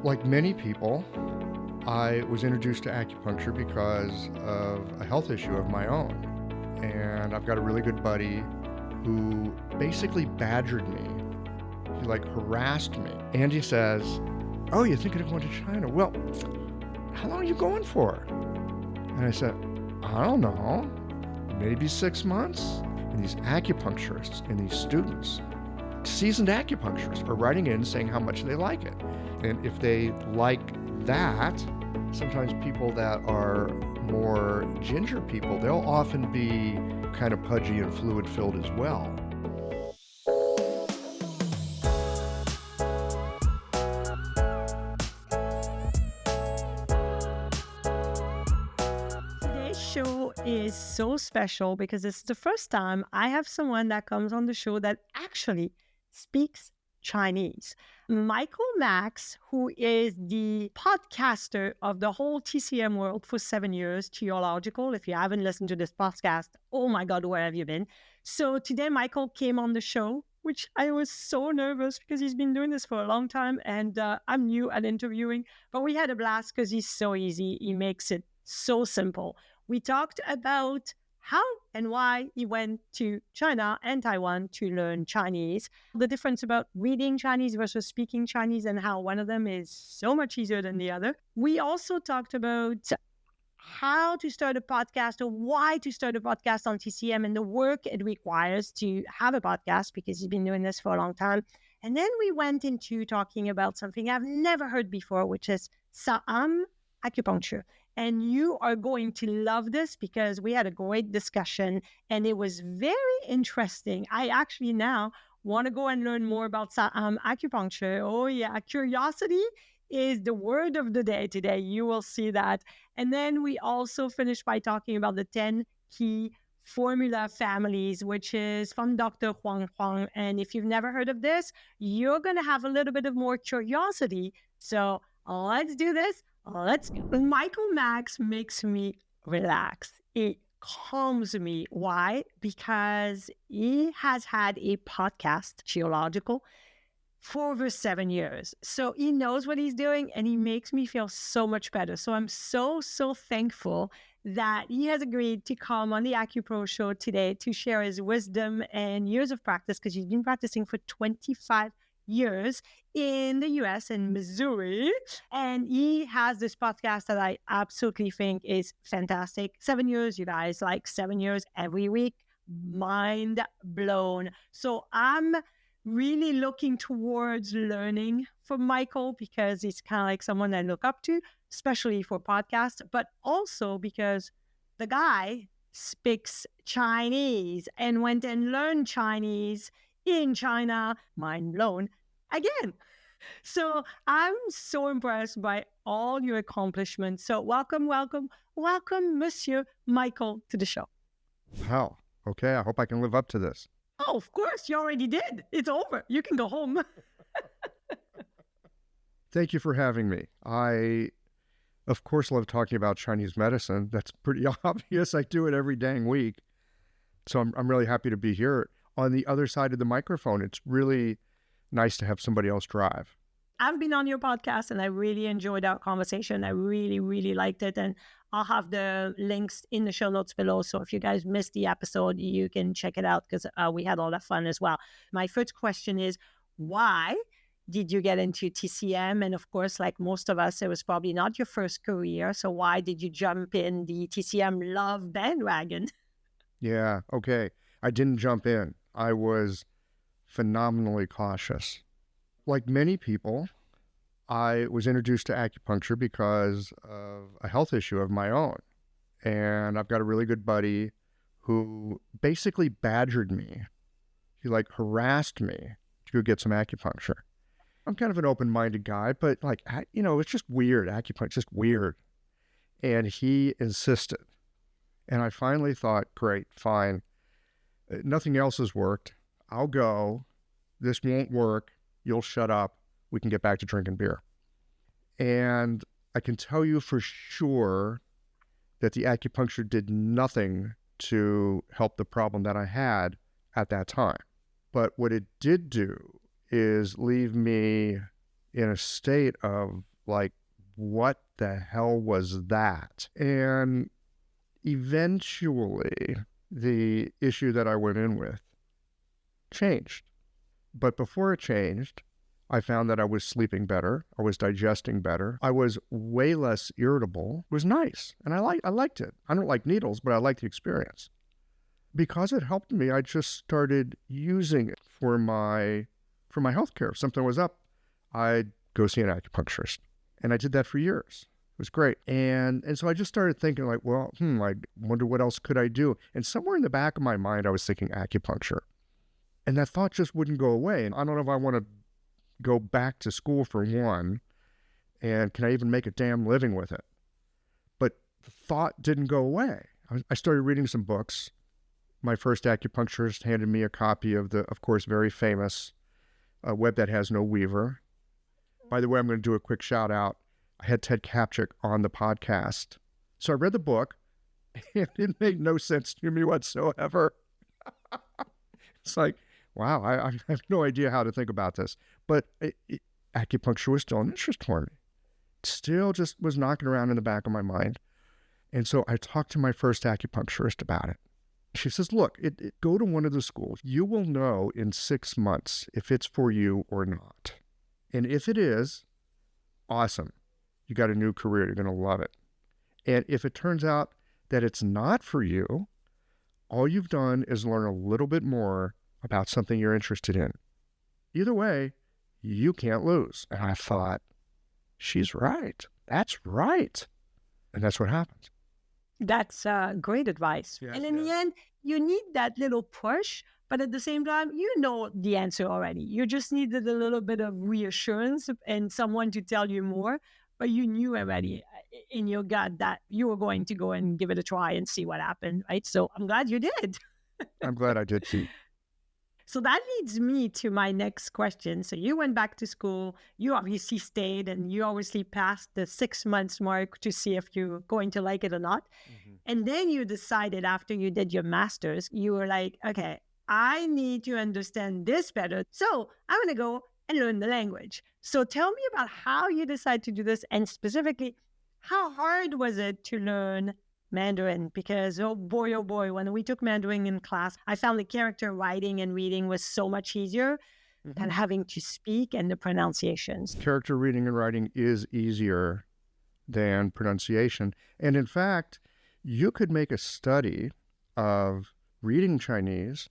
Like many people, I was introduced to acupuncture because of a health issue of my own. And I've got a really good buddy who basically badgered me. He harassed me. And he says, "Oh, you're thinking of going to China? Well, how long are you going for?" And I said, "I don't know, maybe 6 months." And these acupuncturists and these students, seasoned acupuncturists, are writing in saying how much they like it. And if they like that, sometimes people that are more ginger people, they'll often be kind of pudgy and fluid-filled as well. Today's show is so special because it's the first time I have someone that comes on the show that actually speaks Chinese. Michael Max, who is the podcaster of the whole TCM world for 7 years, Qiological. If you haven't listened to this podcast, oh my God, where have you been? So today Michael came on the show, which I was so nervous because he's been doing this for a long time and I'm new at interviewing, but we had a blast because he's so easy. He makes it so simple. We talked about how and why he went to China and Taiwan to learn Chinese, the difference about reading Chinese versus speaking Chinese, and how one of them is so much easier than the other. We also talked about how to start a podcast or why to start a podcast on TCM and the work it requires to have a podcast because he's been doing this for a long time. And then we went into talking about something I've never heard before, which is SAAM Acupuncture. And you are going to love this because we had a great discussion and it was very interesting. I actually now want to go and learn more about SAAM Acupuncture. Oh yeah, curiosity is the word of the day today. You will see that. And then we also finished by talking about the 10 key formula families, which is from Dr. Huang Huang. And if you've never heard of this, you're going to have a little bit of more curiosity. So let's do this. Let's go. Michael Max makes me relax. It calms me. Why? Because he has had a podcast, Qiological, for over 7 years. So he knows what he's doing and he makes me feel so much better. So I'm so thankful that he has agreed to come on the AcuPro Show today to share his wisdom and years of practice, because he's been practicing for 25 years in the US in Missouri. And he has this podcast that I absolutely think is fantastic. 7 years, you guys, 7 years every week. Mind blown. So I'm really looking towards learning from Michael because he's kind of like someone I look up to, especially for podcasts, but also because the guy speaks Chinese and went and learned Chinese in China. Mind blown again. So I'm so impressed by all your accomplishments. So welcome, Monsieur Michael, to the show. Wow. Okay, I hope I can live up to this. Oh, of course, you already did. It's over. You can go home. Thank you for having me. I, of course, love talking about Chinese medicine. That's pretty obvious. I do it every dang week. So I'm really happy to be here on the other side of the microphone. It's really nice to have somebody else drive. I've been on your podcast and I really enjoyed our conversation. I really liked it. And I'll have the links in the show notes below. So if you guys missed the episode, you can check it out because we had all that fun as well. My first question is, why did you get into TCM? And of course, like most of us, it was probably not your first career. So why did you jump in the TCM love bandwagon? Yeah, okay. I didn't jump in. I was phenomenally cautious. Like many people, I was introduced to acupuncture because of a health issue of my own. And I've got a really good buddy who basically badgered me. He harassed me to go get some acupuncture. I'm kind of an open-minded guy, but it's just weird. Acupuncture, just weird. And he insisted. And I finally thought, great, fine. Nothing else has worked. I'll go. This won't work. You'll shut up. We can get back to drinking beer. And I can tell you for sure that the acupuncture did nothing to help the problem that I had at that time. But what it did do is leave me in a state of like, what the hell was that? And eventually, the issue that I went in with changed. But before it changed, I found that I was sleeping better. I was digesting better. I was way less irritable. It was nice. And I liked it. I don't like needles, but I liked the experience. Because it helped me, I just started using it for my healthcare. If something was up, I'd go see an acupuncturist. And I did that for years. It was great. And so I just started thinking like, well, I wonder what else could I do? And somewhere in the back of my mind, I was thinking acupuncture. And that thought just wouldn't go away. And I don't know if I want to go back to school for one, and can I even make a damn living with it? But the thought didn't go away. I started reading some books. My first acupuncturist handed me a copy of the, of course, very famous Web That Has No Weaver. By the way, I'm going to do a quick shout out. I had Ted Kapchik on the podcast. So I read the book, and it made no sense to me whatsoever. It's like, wow, I have no idea how to think about this. But acupuncture was still an interest for me. Still just was knocking around in the back of my mind. And so I talked to my first acupuncturist about it. She says, look, go to one of the schools. You will know in 6 months if it's for you or not. And if it is, awesome. You got a new career. You're going to love it. And if it turns out that it's not for you, all you've done is learn a little bit more about something you're interested in. Either way, you can't lose. And I thought, she's right. That's right. And that's what happens. That's great advice. Yes, and in the end, you need that little push, but at the same time, you know the answer already. You just needed a little bit of reassurance and someone to tell you more, but you knew already in your gut that you were going to go and give it a try and see what happened, right? So I'm glad you did. I'm glad I did too. So that leads me to my next question. So you went back to school, you obviously stayed, and you obviously passed the 6 months mark to see if you're going to like it or not. Mm-hmm. And then you decided after you did your master's, you were like, okay, I need to understand this better. So I'm going to go and learn the language. So tell me about how you decided to do this, and specifically, how hard was it to learn Mandarin? Because oh boy, when we took Mandarin in class, I found the character writing and reading was so much easier than having to speak and the pronunciations. Character reading and writing is easier than pronunciation. And in fact, you could make a study of reading Chinese,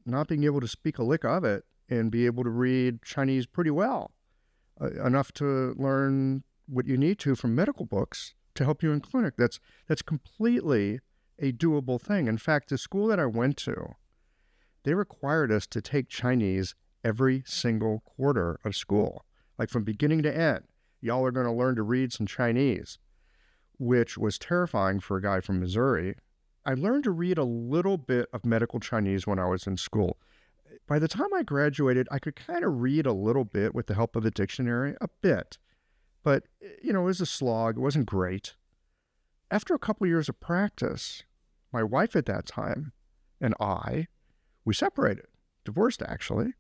not being able to speak a lick of it, and be able to read Chinese pretty well, enough to learn what you need to from medical books to help you in clinic. That's completely a doable thing. In fact, the school that I went to, they required us to take Chinese every single quarter of school, like from beginning to end. Y'all are going to learn to read some Chinese, which was terrifying for a guy from Missouri. I learned to read a little bit of medical Chinese when I was in school. By the time I graduated, I could kind of read a little bit with the help of a dictionary, a bit. But, it was a slog. It wasn't great. After a couple of years of practice, my wife at that time and we separated, divorced actually.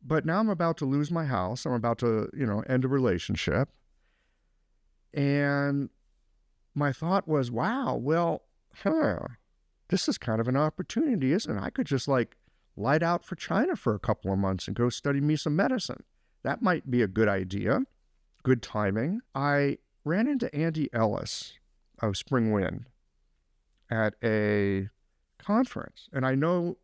But now I'm about to lose my house. I'm about to, end a relationship. And my thought was, wow, well, this is kind of an opportunity, isn't it? I could just light out for China for a couple of months and go study me some medicine. That might be a good idea. Good timing. I ran into Andy Ellis of Spring Wind at a conference, and I know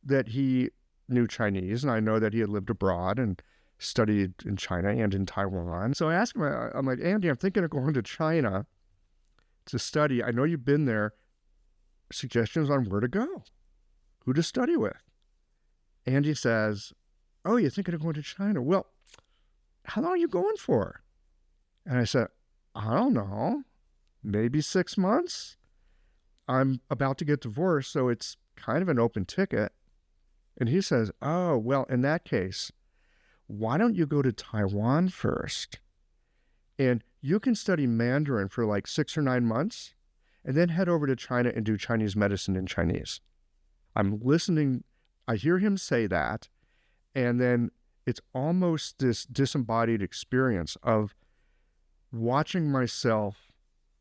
that he knew Chinese, and I know that he had lived abroad and studied in China and in Taiwan. So I asked him, I'm like, Andy, I'm thinking of going to China to study. I know you've been there. Suggestions on where to go, who to study with. Andy says, oh, you're thinking of going to China? Well, how long are you going for? And I said, I don't know, maybe 6 months. I'm about to get divorced, so it's kind of an open ticket. And he says, oh, well, in that case, why don't you go to Taiwan first? And you can study Mandarin for 6 or 9 months, and then head over to China and do Chinese medicine in Chinese. I'm listening. I hear him say that, and then it's almost this disembodied experience of watching myself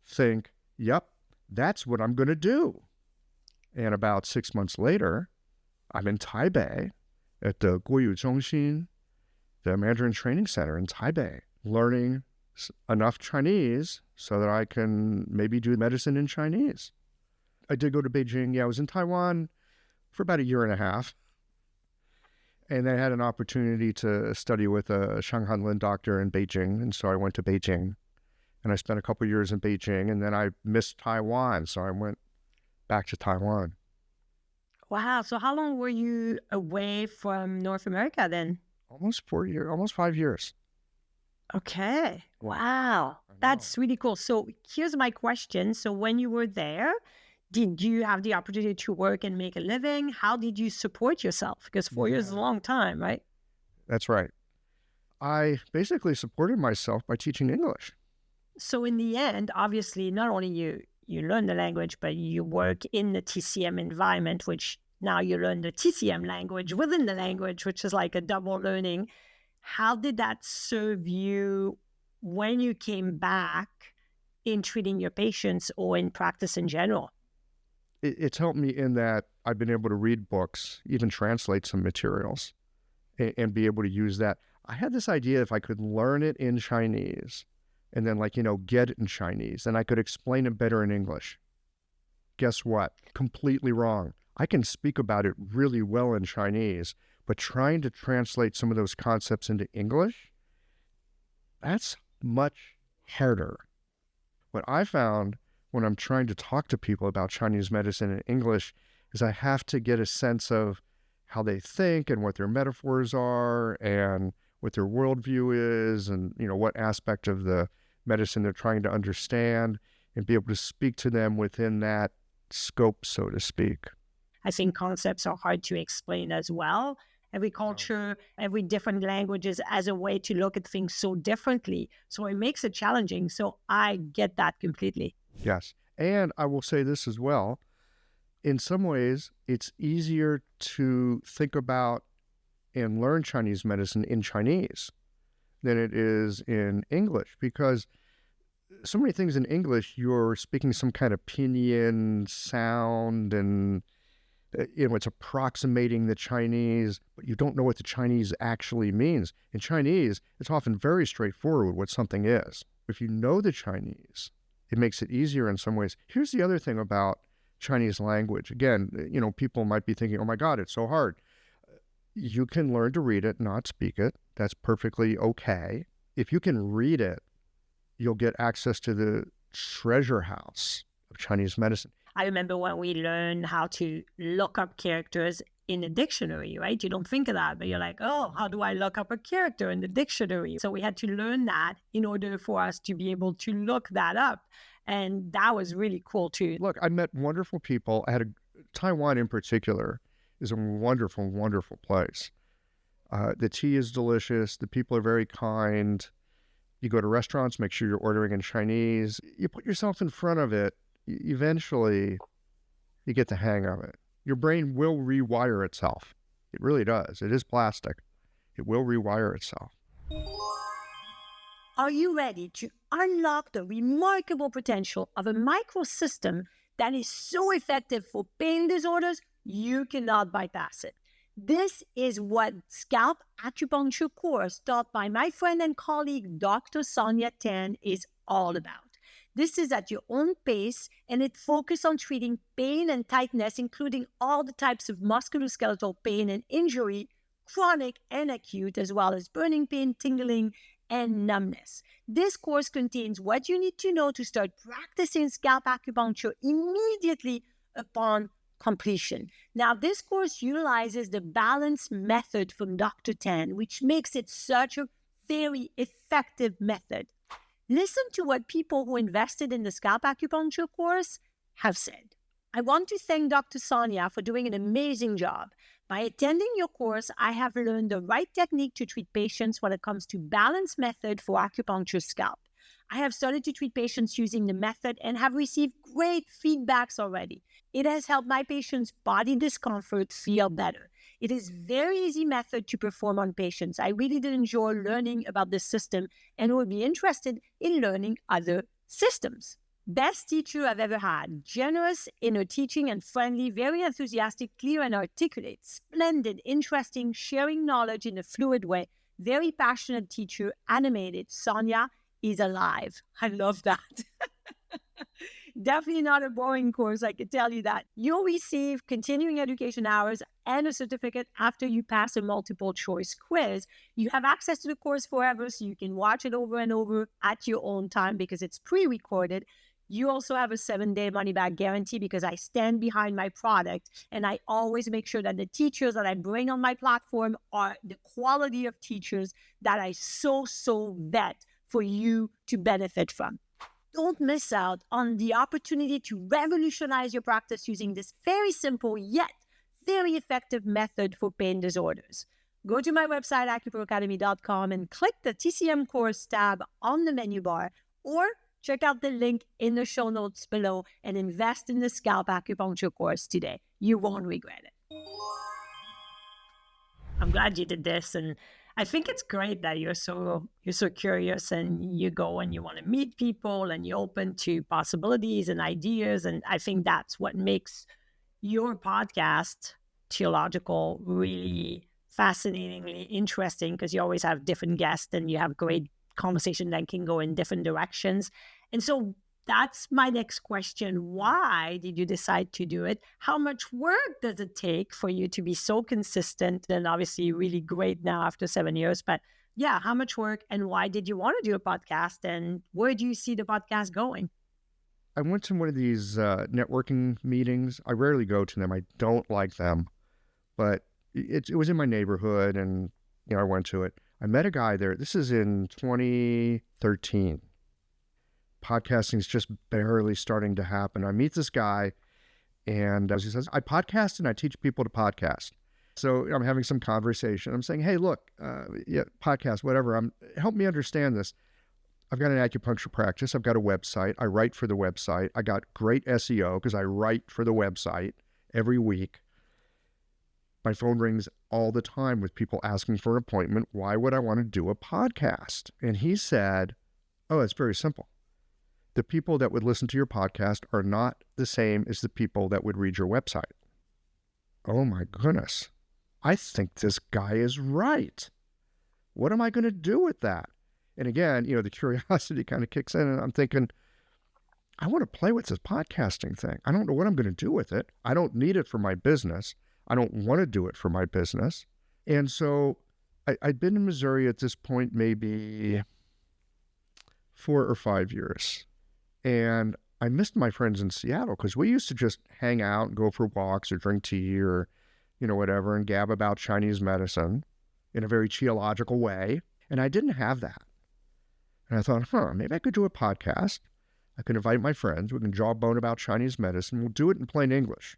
think, yep, that's what I'm going to do. And about 6 months later, I'm in Taipei at the Guoyu Zhongxin, the Mandarin Training Center in Taipei, learning enough Chinese so that I can maybe do medicine in Chinese. I did go to Beijing. Yeah, I was in Taiwan for about a year and a half. And I had an opportunity to study with a Shanghanlin doctor in Beijing. And so I went to Beijing. And I spent a couple years in Beijing. And then I missed Taiwan. So I went back to Taiwan. Wow. So how long were you away from North America then? Almost 4 years, almost 5 years. Okay. Wow. That's really cool. So here's my question. So when you were there, did you have the opportunity to work and make a living? How did you support yourself? Because 4 years is a long time, right? That's right. I basically supported myself by teaching English. So in the end, obviously, not only you learn the language, but you work in the TCM environment, which now you learn the TCM language within the language, which is like a double learning. How did that serve you when you came back in treating your patients or in practice in general? It's helped me in that I've been able to read books, even translate some materials, and be able to use that. I had this idea if I could learn it in Chinese and then get it in Chinese, then I could explain it better in English. Guess what? Completely wrong. I can speak about it really well in Chinese, but trying to translate some of those concepts into English, that's much harder. What I found when I'm trying to talk to people about Chinese medicine in English is I have to get a sense of how they think and what their metaphors are and what their worldview is and, what aspect of the medicine they're trying to understand and be able to speak to them within that scope, so to speak. I think concepts are hard to explain as well. Every culture, every different languages has a way to look at things so differently. So it makes it challenging. So I get that completely. Yes. And I will say this as well. In some ways, it's easier to think about and learn Chinese medicine in Chinese than it is in English, because so many things in English, you're speaking some kind of pinyin sound and it's approximating the Chinese, but you don't know what the Chinese actually means. In Chinese, it's often very straightforward what something is. If you know the Chinese, it makes it easier in some ways. Here's the other thing about Chinese language. Again, people might be thinking, oh my God, it's so hard. You can learn to read it, not speak it. That's perfectly okay. If you can read it, you'll get access to the treasure house of Chinese medicine. I remember when we learned how to look up characters in a dictionary, right? You don't think of that, but you're like, oh, how do I look up a character in the dictionary? So we had to learn that in order for us to be able to look that up. And that was really cool too. Look, I met wonderful people. Taiwan in particular is a wonderful, wonderful place. The tea is delicious. The people are very kind. You go to restaurants, make sure you're ordering in Chinese. You put yourself in front of it. Eventually, you get the hang of it. Your brain will rewire itself. It really does. It is plastic. It will rewire itself. Are you ready to unlock the remarkable potential of a microsystem that is so effective for pain disorders you cannot bypass it? This is what Scalp Acupuncture course taught by my friend and colleague Dr. Sonia Tan is all about. This is at your own pace, and it focuses on treating pain and tightness, including all the types of musculoskeletal pain and injury, chronic and acute, as well as burning pain, tingling, and numbness. This course contains what you need to know to start practicing scalp acupuncture immediately upon completion. Now, this course utilizes the balance method from Dr. Tan, which makes it such a very effective method. Listen to what people who invested in the scalp acupuncture course have said. I want to thank Dr. Sonia for doing an amazing job. By attending your course, I have learned the right technique to treat patients when it comes to balance method for acupuncture scalp. I have started to treat patients using the method and have received great feedbacks already. It has helped my patients' body discomfort feel better. It is very easy method to perform on patients. I really did enjoy learning about this system and would be interested in learning other systems. Best teacher I've ever had. Generous in her teaching and friendly, very enthusiastic, clear and articulate. Splendid, interesting, sharing knowledge in a fluid way. Very passionate teacher, animated. Sonia is alive. I love that. Definitely not a boring course, I can tell you that. You'll receive continuing education hours and a certificate after you pass a multiple choice quiz. You have access to the course forever, so you can watch it over and over at your own time because it's pre-recorded. You also have a 7-day money-back guarantee because I stand behind my product and I always make sure that the teachers that I bring on my platform are the quality of teachers that I so vet for you to benefit from. Don't miss out on the opportunity to revolutionize your practice using this very simple yet very effective method for pain disorders. Go to my website, acuproacademy.com, and click the TCM course tab on the menu bar, or check out the link in the show notes below and invest in the scalp acupuncture course today. You won't regret it. I'm glad you did this, and I think it's great that you're so curious and you go and you want to meet people and you're open to possibilities and ideas. And I think that's what makes your podcast, Qiological, really fascinatingly interesting, because you always have different guests and you have great conversation that can go in different directions. And so that's my next question. Why did you decide to do it? How much work does it take for you to be so consistent and obviously really great now after 7 years? But yeah, how much work and why did you want to do a podcast, and where do you see the podcast going? I went to one of these networking meetings. I rarely go to them. I don't like them, but it was in my neighborhood and I went to it. I met a guy there. This is in 2013. Podcasting is just barely starting to happen. I meet this guy and he says, I podcast and I teach people to podcast. So I'm having some conversation. I'm saying, hey, look, podcast, whatever. Help me understand this. I've got an acupuncture practice. I've got a website. I write for the website. I got great SEO because I write for the website every week. My phone rings all the time with people asking for an appointment. Why would I want to do a podcast? And he said, oh, it's very simple. The people that would listen to your podcast are not the same as the people that would read your website. Oh my goodness. I think this guy is right. What am I going to do with that? And again, the curiosity kind of kicks in and I'm thinking, I want to play with this podcasting thing. I don't know what I'm going to do with it. I don't need it for my business. I don't want to do it for my business. And so I'd been in Missouri at this point, maybe 4 or 5 years. And I missed my friends in Seattle because we used to just hang out and go for walks or drink tea or, whatever, and gab about Chinese medicine in a very Qiological way. And I didn't have that. And I thought, maybe I could do a podcast. I could invite my friends. We can jawbone about Chinese medicine. We'll do it in plain English.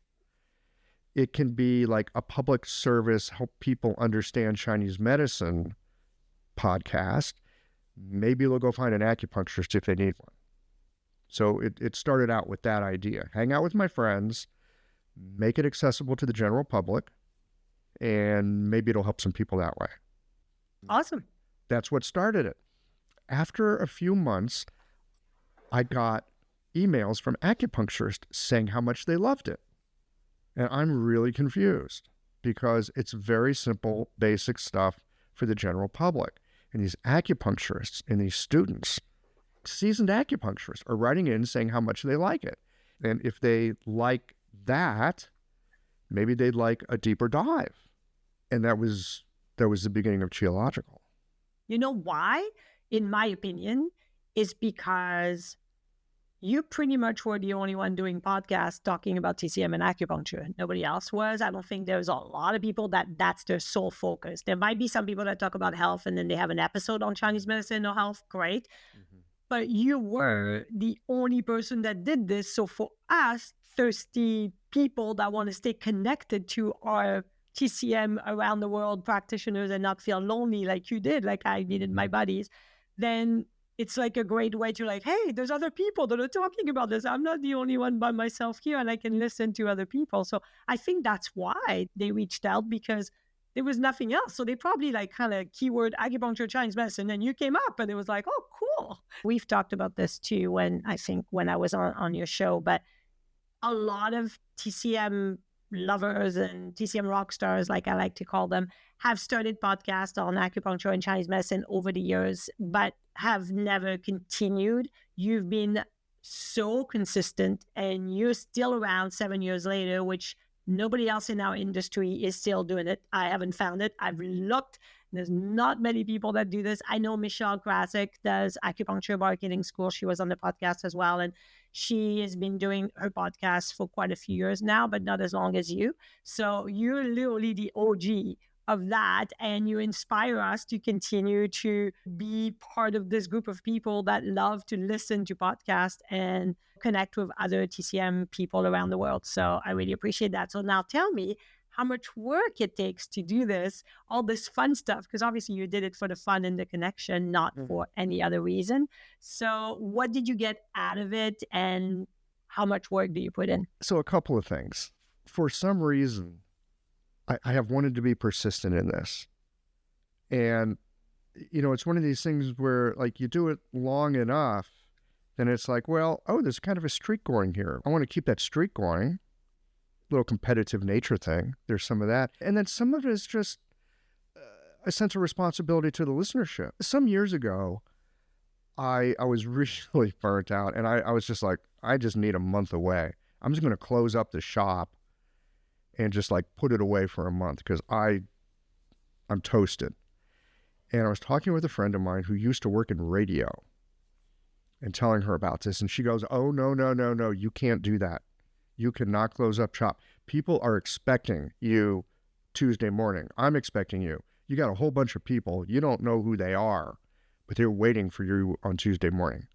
It can be like a public service, help people understand Chinese medicine podcast. Maybe they'll go find an acupuncturist if they need one. So it started out with that idea. Hang out with my friends, make it accessible to the general public, and maybe it'll help some people that way. Awesome. That's what started it. After a few months, I got emails from acupuncturists saying how much they loved it. And I'm really confused because it's very simple, basic stuff for the general public. And these acupuncturists and these students, seasoned acupuncturists, are writing in saying how much they like it. And if they like that, maybe they'd like a deeper dive. And that was the beginning of Qiological. You know why? In my opinion, is because you pretty much were the only one doing podcasts talking about TCM and acupuncture. Nobody else was. I don't think there's a lot of people that's their sole focus. There might be some people that talk about health and then they have an episode on Chinese medicine or health. Great. Mm-hmm. But you were the only person that did this. So for us, thirsty people that want to stay connected to our TCM around the world practitioners and not feel lonely like you did, like I needed my buddies, then it's like a great way to like, hey, there's other people that are talking about this. I'm not the only one by myself here, and I can listen to other people. So I think that's why they reached out, because there was nothing else. So they probably like kind of keyword acupuncture, Chinese medicine, and you came up and it was like, oh, cool. We've talked about this too when I was on your show, but a lot of TCM lovers and TCM rock stars, like I like to call them, have started podcasts on acupuncture and Chinese medicine over the years, but have never continued. You've been so consistent and you're still around 7 years later, which nobody else in our industry is still doing it. I haven't found it. I've looked. There's not many people that do this. I know Michelle Krasik does acupuncture marketing school. She was on the podcast as well. And she has been doing her podcast for quite a few years now, but not as long as you. So you're literally the OG of that. And you inspire us to continue to be part of this group of people that love to listen to podcasts and connect with other TCM people around the world. So I really appreciate that. So now tell me how much work it takes to do this, all this fun stuff, because obviously you did it for the fun and the connection, not for any other reason. So what did you get out of it and how much work do you put in? So a couple of things. For some reason, I have wanted to be persistent in this. And, you know, it's one of these things where like you do it long enough, then it's like, well, oh, there's kind of a streak going here. I want to keep that streak going. Little competitive nature thing. There's some of that. And then some of it is just a sense of responsibility to the listenership. Some years ago, I was really burnt out and I was just like, I just need a month away. I'm just going to close up the shop and just like put it away for a month because I'm toasted. And I was talking with a friend of mine who used to work in radio and telling her about this. And she goes, oh, no, you can't do that. You cannot close up shop. People are expecting you Tuesday morning. I'm expecting you. You got a whole bunch of people. You don't know who they are, but they're waiting for you on Tuesday morning.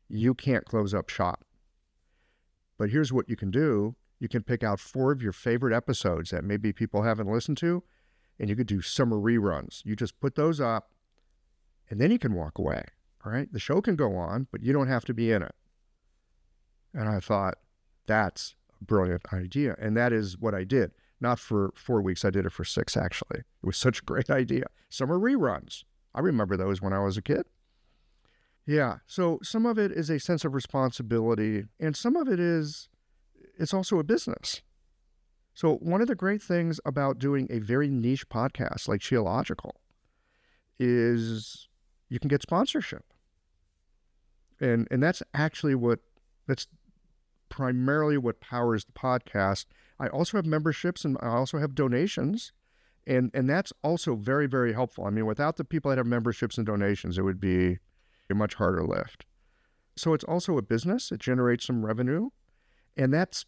You can't close up shop. But here's what you can do. You can pick out 4 of your favorite episodes that maybe people haven't listened to, and you could do summer reruns. You just put those up, and then you can walk away. All right? The show can go on, but you don't have to be in it. And I thought, that's brilliant idea. And that is what I did. Not for 4 weeks. I did it for 6, actually. It was such a great idea. Summer reruns. I remember those when I was a kid. Yeah. So some of it is a sense of responsibility, and some of it is, it's also a business. So one of the great things about doing a very niche podcast like Qiological is you can get sponsorship. And that's actually that's primarily what powers the podcast. I also have memberships and I also have donations. And that's also very, very helpful. I mean, without the people that have memberships and donations, it would be a much harder lift. So it's also a business. It generates some revenue. And that's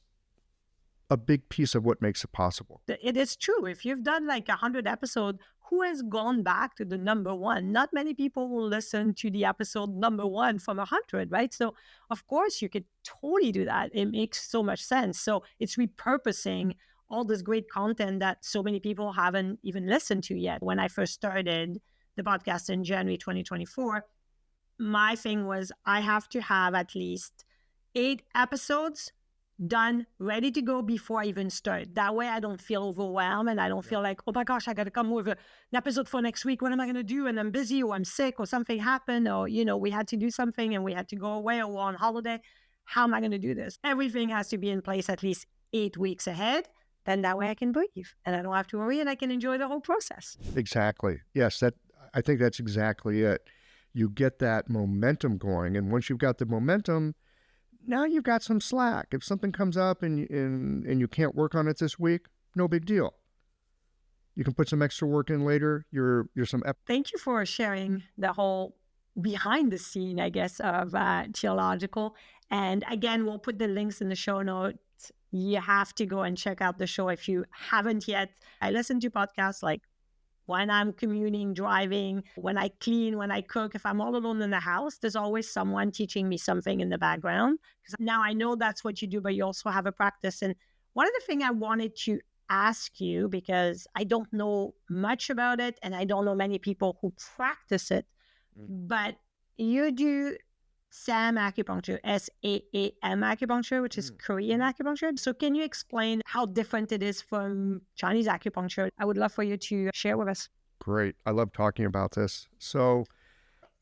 a big piece of what makes it possible. It is true. If you've done like 100 episodes, who has gone back to the number one? Not many people will listen to the episode number 1 from 100, right? So of course you could totally do that. It makes so much sense. So it's repurposing all this great content that so many people haven't even listened to yet. When I first started the podcast in January 2024, my thing was I have to have at least 8 episodes done, ready to go before I even start. That way I don't feel overwhelmed and I don't feel like, oh my gosh, I got to come with an episode for next week. What am I going to do? And I'm busy or I'm sick or something happened or, you know, we had to do something and we had to go away or we're on holiday. How am I going to do this? Everything has to be in place at least 8 weeks ahead. Then that way I can breathe and I don't have to worry and I can enjoy the whole process. Exactly. Yes, I think that's exactly it. You get that momentum going. And once you've got the momentum, now you've got some slack. If something comes up and you can't work on it this week, no big deal. You can put some extra work in later. Thank you for sharing the whole behind the scene, I guess, of Qiological. And again, we'll put the links in the show notes. You have to go and check out the show if you haven't yet. I listen to podcasts like when I'm commuting, driving, when I clean, when I cook. If I'm all alone in the house, there's always someone teaching me something in the background. Because now I know that's what you do, but you also have a practice. And one of the things I wanted to ask you, because I don't know much about it and I don't know many people who practice it, but you do SAAM Acupuncture, SAAM Acupuncture, which is Korean acupuncture. So can you explain how different it is from Chinese acupuncture? I would love for you to share with us. Great. I love talking about this. So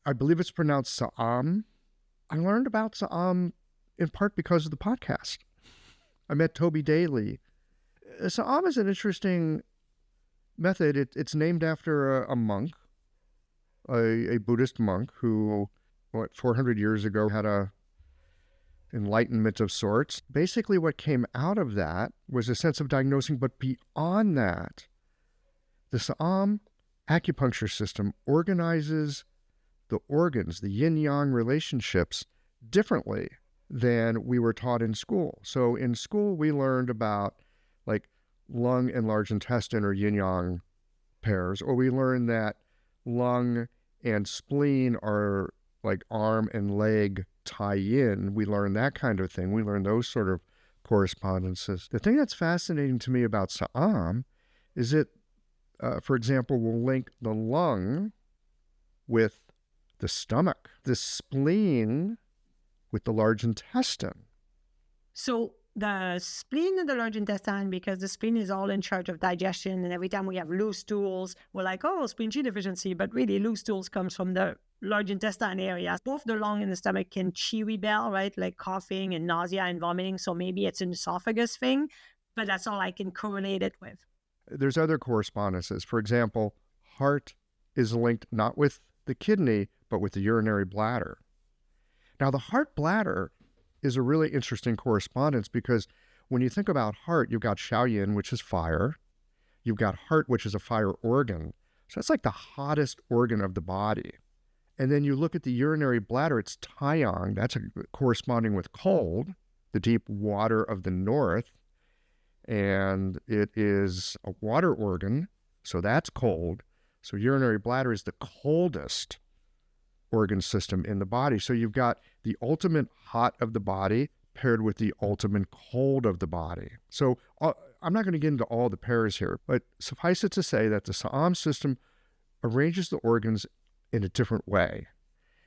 I believe it's pronounced SAAM. I learned about SAAM in part because of the podcast. I met Toby Daly. SAAM is an interesting method. It's named after a monk, a Buddhist monk who, 400 years ago had a enlightenment of sorts. Basically, what came out of that was a sense of diagnosing, but beyond that, the SAAM acupuncture system organizes the organs, the yin-yang relationships, differently than we were taught in school. So in school, we learned about like lung and large intestine or yin-yang pairs, or we learned that lung and spleen are like arm and leg tie-in. We learned that kind of thing. We learned those sort of correspondences. The thing that's fascinating to me about SAAM is it, for example, will link the lung with the stomach, the spleen with the large intestine. So the spleen and the large intestine, because the spleen is all in charge of digestion, and every time we have loose stools, we're like, oh, spleen Qi deficiency, but really loose stools comes from the large intestine area. Both the lung and the stomach can Qi rebel, right? Like coughing and nausea and vomiting. So maybe it's an esophagus thing, but that's all I can correlate it with. There's other correspondences. For example, heart is linked not with the kidney, but with the urinary bladder. Now, the heart bladder is a really interesting correspondence because when you think about heart, you've got Shaoyin, which is fire. You've got heart, which is a fire organ. So that's like the hottest organ of the body. And then you look at the urinary bladder, it's Taiyang, that's corresponding with cold, the deep water of the north. And it is a water organ, so that's cold. So urinary bladder is the coldest organ system in the body. So you've got the ultimate hot of the body paired with the ultimate cold of the body. So I'm not going to get into all the pairs here, but suffice it to say that the SAAM system arranges the organs in a different way.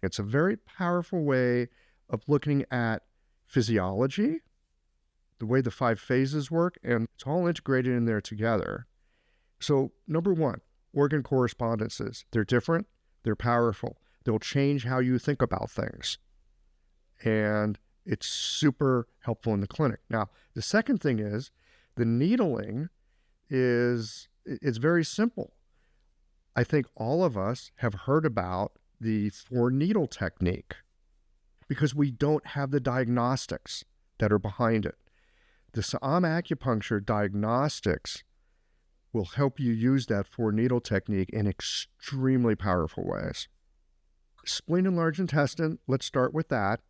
It's a very powerful way of looking at physiology, the way the 5 phases work, and it's all integrated in there together. So number one, organ correspondences. They're different, they're powerful. They'll change how you think about things. And it's super helpful in the clinic. Now, the second thing is the needling it's very simple. I think all of us have heard about the 4-needle technique because we don't have the diagnostics that are behind it. The SAAM acupuncture diagnostics will help you use that 4-needle technique in extremely powerful ways. Spleen and large intestine, let's start with that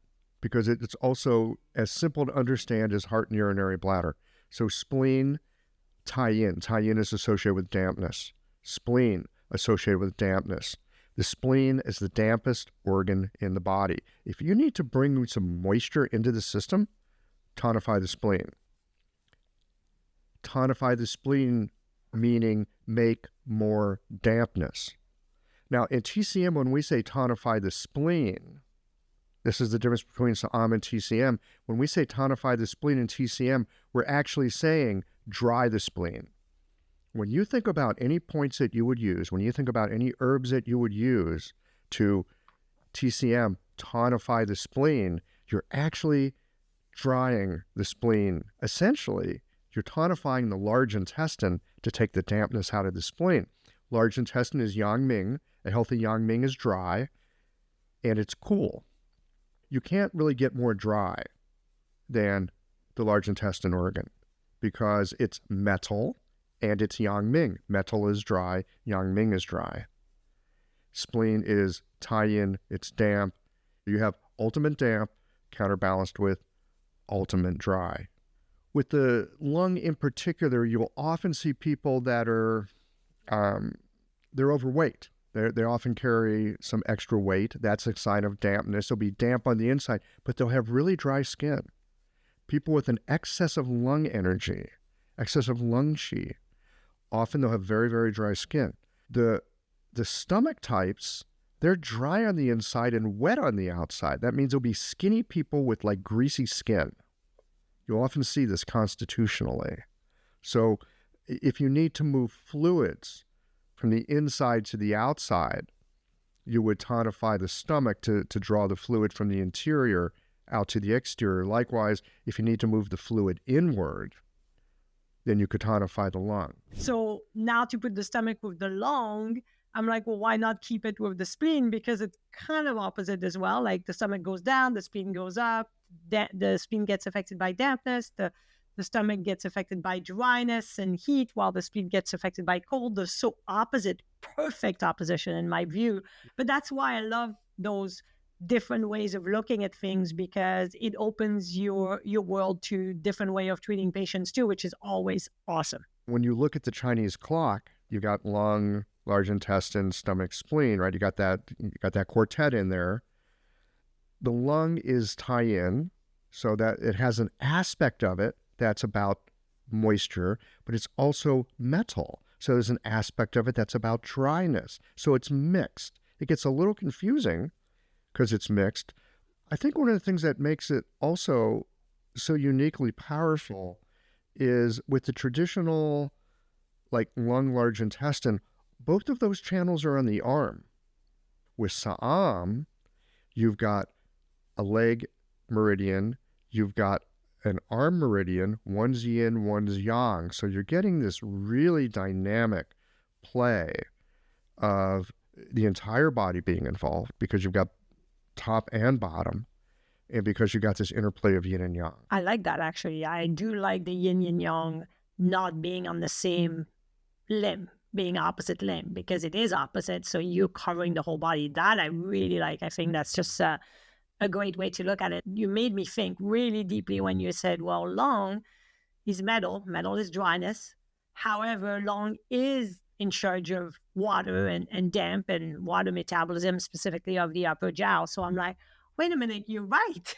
because it's also as simple to understand as heart and urinary bladder. So spleen, tie-in. Tie-in is associated with dampness. Spleen, associated with dampness. The spleen is the dampest organ in the body. If you need to bring some moisture into the system, tonify the spleen. Tonify the spleen meaning make more dampness. Now, in TCM, when we say tonify the spleen, this is the difference between SAAM and TCM. When we say tonify the spleen in TCM, we're actually saying dry the spleen. When you think about any points that you would use, when you think about any herbs that you would use to TCM, tonify the spleen, you're actually drying the spleen. Essentially, you're tonifying the large intestine to take the dampness out of the spleen. Large intestine is yang ming. A healthy yang ming is dry, and it's cool. You can't really get more dry than the large intestine organ because it's metal and it's yang ming. Metal is dry, yang ming is dry. Spleen is tie-in, it's damp. You have ultimate damp counterbalanced with ultimate dry. With the lung in particular, you'll often see people that are they're overweight. They often carry some extra weight. That's a sign of dampness. They'll be damp on the inside, but they'll have really dry skin. People with an excess of lung energy, excess of lung qi, often they'll have very, very dry skin. The stomach types they're dry on the inside and wet on the outside. That means there'll be skinny people with like greasy skin. You'll often see this constitutionally. So if you need to move fluids from the inside to the outside, you would tonify the stomach to draw the fluid from the interior out to the exterior. Likewise, if you need to move the fluid inward, then you could tonify the lung. So now to put the stomach with the lung, I'm like, well, why not keep it with the spleen? Because it's kind of opposite as well. Like the stomach goes down, the spleen goes up, the spleen gets affected by dampness, the stomach gets affected by dryness and heat, while the spleen gets affected by cold. They're so opposite, perfect opposition in my view. But that's why I love those different ways of looking at things, because it opens your world to different way of treating patients too, which is always awesome. When you look at the Chinese clock, you got lung, large intestine, stomach, spleen, right? You got that quartet in there. The lung is tie-in, so that it has an aspect of it that's about moisture, but it's also metal. So there's an aspect of it that's about dryness. So it's mixed. It gets a little confusing because it's mixed. I think one of the things that makes it also so uniquely powerful is with the traditional, like lung, large intestine, both of those channels are on the arm. With SAAM, you've got a leg meridian, you've got an arm meridian, one's yin, one's yang. So you're getting this really dynamic play of the entire body being involved because you've got top and bottom, and because you got this interplay of yin and yang. I like that, actually. I do like the yin and yang not being on the same limb, being opposite limb, because it is opposite. So you're covering the whole body. That I really like. I think that's just a great way to look at it. You made me think really deeply when you said, well, lung is metal. Metal is dryness. However, lung is in charge of water and damp and water metabolism, specifically of the upper jiao. So I'm like, wait a minute, you're right.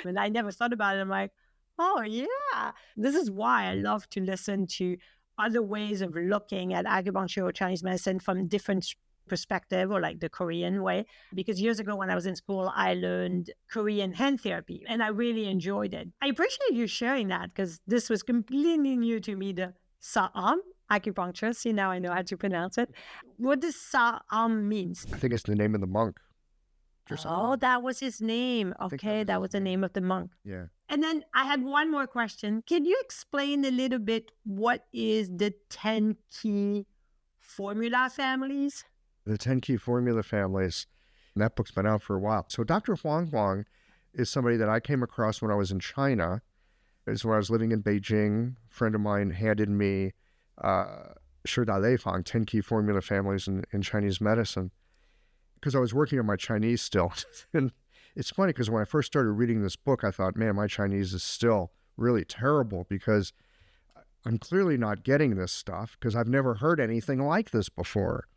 And I never thought about it. I'm like, oh, yeah. This is why I love to listen to other ways of looking at acupuncture or Chinese medicine from different perspective, or like the Korean way. Because years ago when I was in school, I learned Korean hand therapy and I really enjoyed it. I appreciate you sharing that, because this was completely new to me, the SAAM Acupuncture. See, now I know how to pronounce it. What does SAAM means? I think it's the name of the monk. Oh, that was his name. Okay, that was the name of the monk. Yeah. And then I had one more question. Can you explain a little bit what is the 10 key formula families? The 10 key formula families. And that book's been out for a while. So Dr. Huang Huang is somebody that I came across when I was in China. It's when I was living in Beijing. A friend of mine handed me Shi Da Lei Fang, 10 key formula families in Chinese medicine, because I was working on my Chinese still. And it's funny because when I first started reading this book, I thought, man, my Chinese is still really terrible because I'm clearly not getting this stuff because I've never heard anything like this before.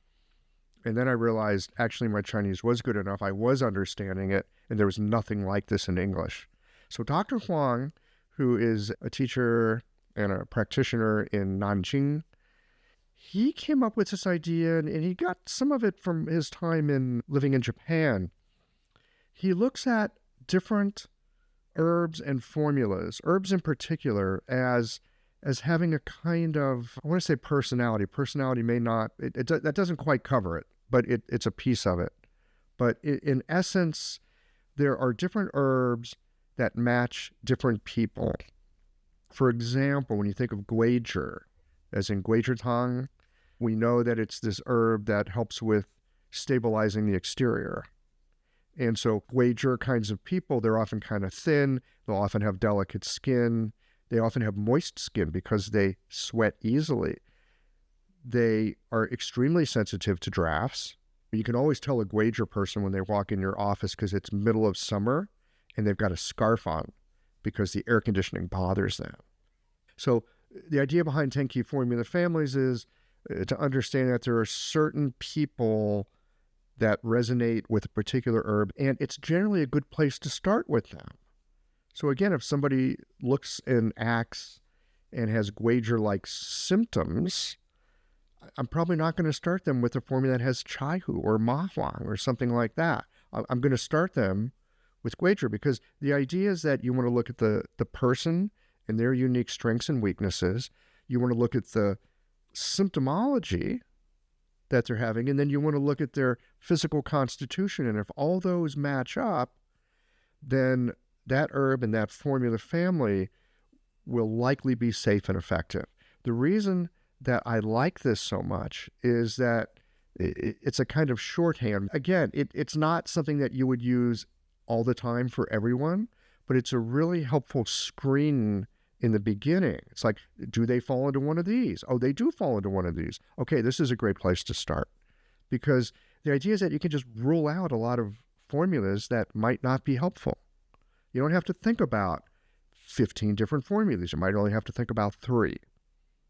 And then I realized actually my Chinese was good enough. I was understanding it, and there was nothing like this in English. So Dr. Huang, who is a teacher and a practitioner in Nanjing, he came up with this idea, and he got some of it from his time in living in Japan. He looks at different herbs and formulas, herbs in particular, as having a kind of, I want to say personality. Personality may not, that doesn't quite cover it, but it's a piece of it. But in essence, there are different herbs that match different people. For example, when you think of guizhi, as in guizhi tang, we know that it's this herb that helps with stabilizing the exterior. And so guizhi kinds of people, they're often kind of thin, they'll often have delicate skin, they often have moist skin because they sweat easily. They are extremely sensitive to drafts. You can always tell a guizhi person when they walk in your office because it's middle of summer and they've got a scarf on because the air conditioning bothers them. So the idea behind 10 key formula families is to understand that there are certain people that resonate with a particular herb, and it's generally a good place to start with them. So again, if somebody looks and acts and has guizhi-like symptoms, I'm probably not going to start them with a formula that has Chai Hu or Ma Huang or something like that. I'm going to start them with Guizhi, because the idea is that you want to look at the person and their unique strengths and weaknesses. You want to look at the symptomology that they're having, and then you want to look at their physical constitution. And if all those match up, then that herb and that formula family will likely be safe and effective. The reason that I like this so much is that it's a kind of shorthand. Again, it's not something that you would use all the time for everyone, but it's a really helpful screen in the beginning. It's like, do they fall into one of these? Oh, they do fall into one of these. Okay, this is a great place to start. Because the idea is that you can just rule out a lot of formulas that might not be helpful. You don't have to think about 15 different formulas. You might only have to think about 3.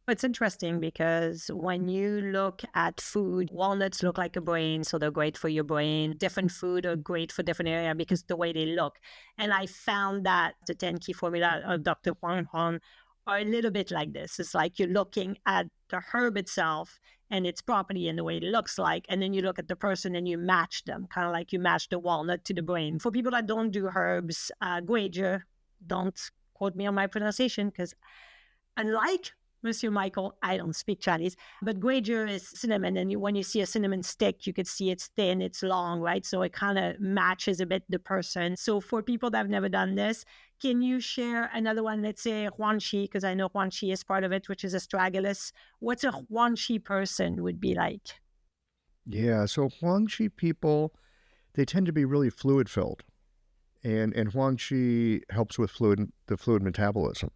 It's interesting because when you look at food, walnuts look like a brain, so they're great for your brain. Different food are great for different area because the way they look. And I found that the 10 key formula of Dr. Huang Huang are a little bit like this. It's like you're looking at the herb itself and its property and the way it looks like, and then you look at the person and you match them, kind of like you match the walnut to the brain. For people that don't do herbs, Guizhi, don't quote me on my pronunciation, because unlike Monsieur Michael, I don't speak Chinese, but Guizhi is cinnamon, and when you see a cinnamon stick, you could see it's thin, it's long, right? So it kind of matches a bit the person. So for people that have never done this, can you share another one? Let's say Huangqi, because I know Huangqi is part of it, which is astragalus. What's a Huangqi person would be like? Yeah, so Huangqi people, they tend to be really fluid-filled, and Huangqi helps with the fluid metabolism.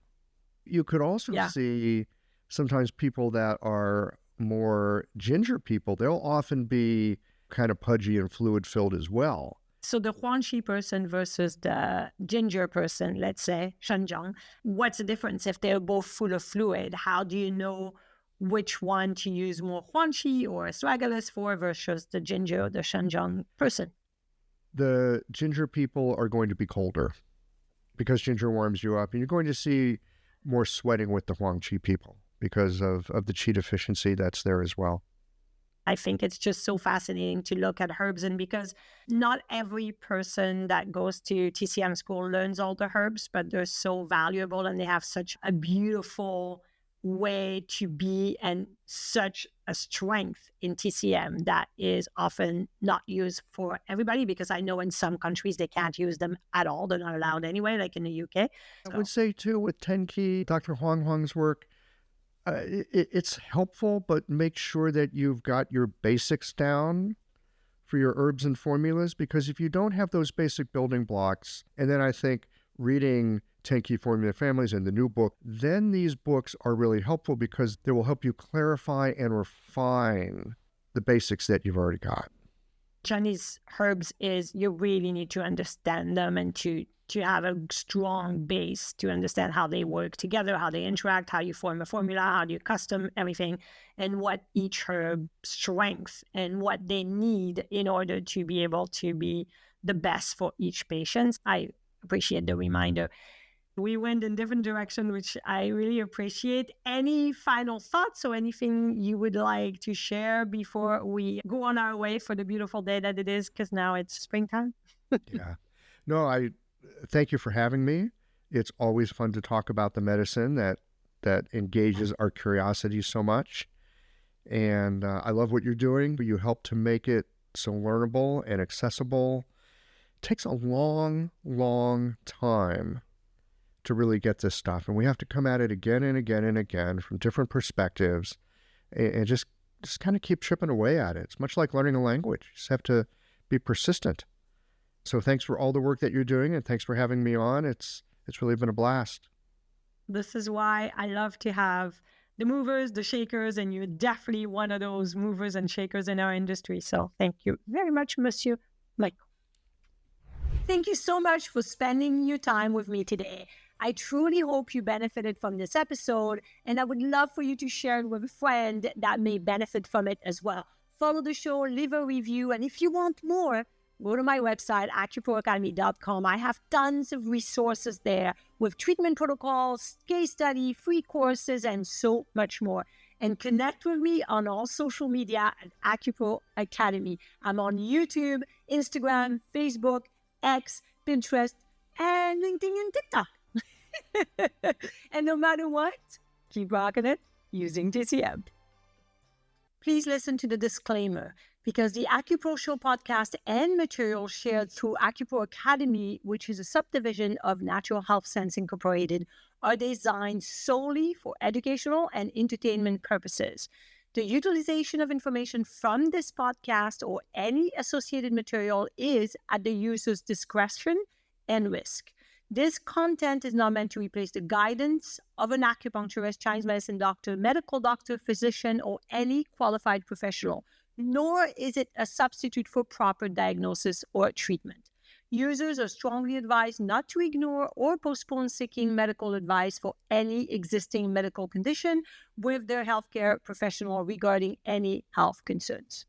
You could also see sometimes people that are more ginger people, they'll often be kind of pudgy and fluid-filled as well. So the Huangqi person versus the ginger person, let's say, Shenjiang, what's the difference if they're both full of fluid? How do you know which one to use more Huangqi or astragalus for versus the ginger or the Shenjiang person? The ginger people are going to be colder because ginger warms you up, and you're going to see more sweating with the Huangqi people because of the qi deficiency that's there as well. I think it's just so fascinating to look at herbs, and because not every person that goes to TCM school learns all the herbs, but they're so valuable and they have such a beautiful way to be and such a strength in TCM that is often not used for everybody, because I know in some countries they can't use them at all. They're not allowed anyway, like in the UK. I would say too, with Tenki, Dr. Huang Huang's work, it's helpful, but make sure that you've got your basics down for your herbs and formulas, because if you don't have those basic building blocks, and then I think reading 10 Key Formula Families and the new book, then these books are really helpful because they will help you clarify and refine the basics that you've already got. Chinese herbs is you really need to understand them and to have a strong base to understand how they work together, how they interact, how you form a formula, how do you custom everything, and what each herb strength and what they need in order to be able to be the best for each patient. I appreciate the reminder. We went in different directions, which I really appreciate. Any final thoughts or anything you would like to share before we go on our way for the beautiful day that it is, because now it's springtime? Yeah. No, I thank you for having me. It's always fun to talk about the medicine that engages our curiosity so much. And I love what you're doing, but you help to make it so learnable and accessible. It takes a long, long time to really get this stuff. And we have to come at it again and again and again from different perspectives and just kind of keep chipping away at it. It's much like learning a language. You just have to be persistent. So thanks for all the work that you're doing, and thanks for having me on. It's really been a blast. This is why I love to have the movers, the shakers, and you're definitely one of those movers and shakers in our industry. So thank you very much, Monsieur Michael. Thank you so much for spending your time with me today. I truly hope you benefited from this episode, and I would love for you to share it with a friend that may benefit from it as well. Follow the show, leave a review, and if you want more, go to my website, acuproacademy.com. I have tons of resources there with treatment protocols, case study, free courses, and so much more. And connect with me on all social media at AcuPro Academy. I'm on YouTube, Instagram, Facebook, X, Pinterest, and LinkedIn and TikTok. And no matter what, keep rocking it using TCM. Please listen to the disclaimer, because the AcuPro Show podcast and materials shared through AcuPro Academy, which is a subdivision of Natural Health Sense Incorporated, are designed solely for educational and entertainment purposes. The utilization of information from this podcast or any associated material is at the user's discretion and risk. This content is not meant to replace the guidance of an acupuncturist, Chinese medicine doctor, medical doctor, physician, or any qualified professional, nor is it a substitute for proper diagnosis or treatment. Users are strongly advised not to ignore or postpone seeking medical advice for any existing medical condition with their healthcare professional regarding any health concerns.